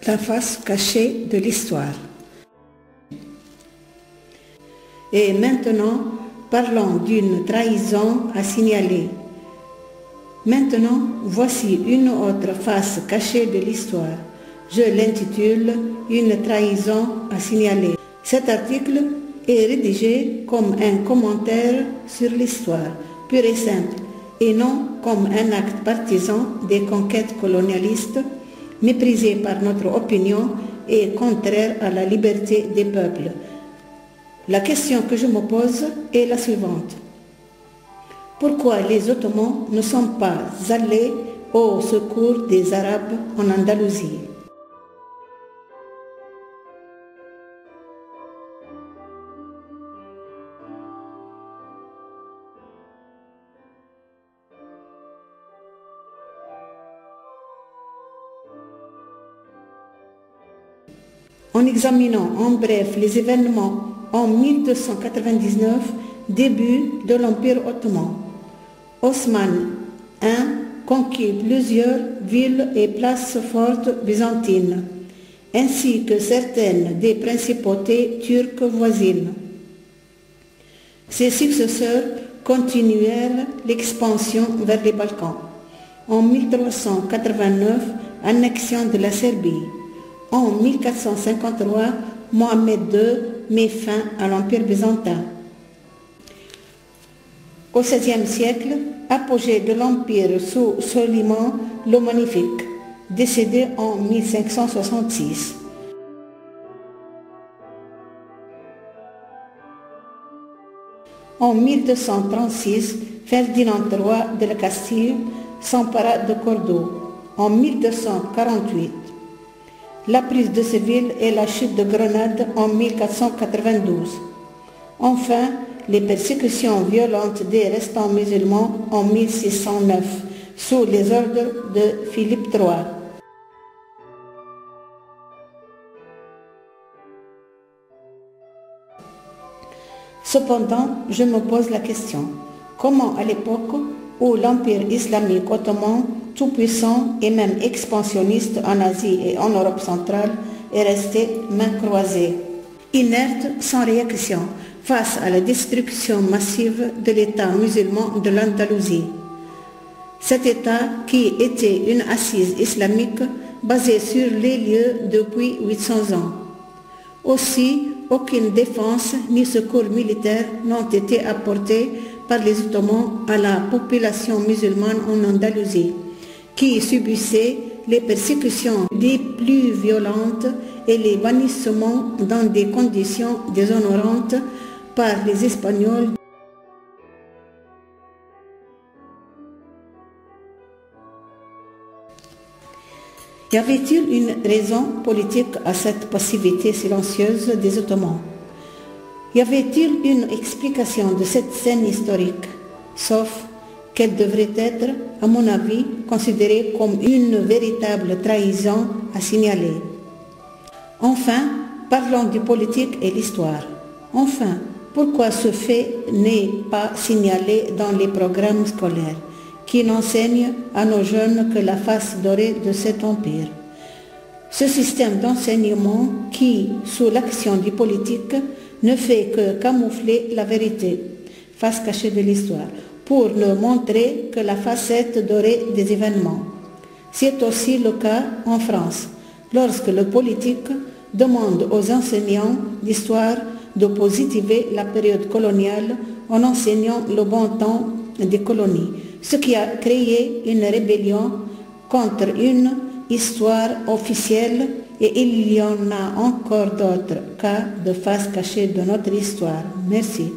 la face cachée de l'histoire. Et maintenant, parlons d'une trahison à signaler. Maintenant, voici une autre face cachée de l'histoire. Je l'intitule « Une trahison à signaler ». Cet article est rédigé comme un commentaire sur l'histoire, pure et simple, et non comme un acte partisan des conquêtes colonialistes, méprisé par notre opinion et contraire à la liberté des peuples. La question que je me pose est la suivante. Pourquoi les Ottomans ne sont pas allés au secours des Arabes en Andalousie? En examinant en bref les événements en 1299, début de l'Empire ottoman, Osman I conquit plusieurs villes et places fortes byzantines, ainsi que certaines des principautés turques voisines. Ses successeurs continuèrent l'expansion vers les Balkans. En 1389, annexion de la Serbie. En 1453, Mohamed II met fin à l'Empire byzantin. Au XVIe siècle, apogée de l'Empire sous Soliman le Magnifique, décédé en 1566. En 1236, Ferdinand III de la Castille s'empara de Cordoue. En 1248, la prise de Séville et la chute de Grenade en 1492. Enfin, les persécutions violentes des restants musulmans en 1609, sous les ordres de Philippe III. Cependant, je me pose la question, comment à l'époque où l'Empire islamique ottoman, tout-puissant et même expansionniste en Asie et en Europe centrale, est resté main croisée, inerte, sans réaction, face à la destruction massive de l'État musulman de l'Andalousie. Cet État, qui était une assise islamique basée sur les lieux depuis 800 ans. Aussi, aucune défense ni secours militaire n'ont été apportés par les Ottomans à la population musulmane en Andalousie, qui subissait les persécutions les plus violentes et les bannissements dans des conditions déshonorantes par les Espagnols. Y avait-il une raison politique à cette passivité silencieuse des Ottomans? Y avait-il une explication de cette scène historique, sauf qu'elle devrait être, à mon avis, considérée comme une véritable trahison à signaler? Enfin, parlons du politique et l'histoire. Enfin, pourquoi ce fait n'est pas signalé dans les programmes scolaires qui n'enseignent à nos jeunes que la face dorée de cet empire? Ce système d'enseignement qui, sous l'action du politique, ne fait que camoufler la vérité, face cachée de l'histoire, pour ne montrer que la facette dorée des événements. C'est aussi le cas en France, lorsque le politique demande aux enseignants d'histoire de positiver la période coloniale en enseignant le bon temps des colonies, ce qui a créé une rébellion contre une histoire officielle, et il y en a encore d'autres cas de face cachée de notre histoire. Merci.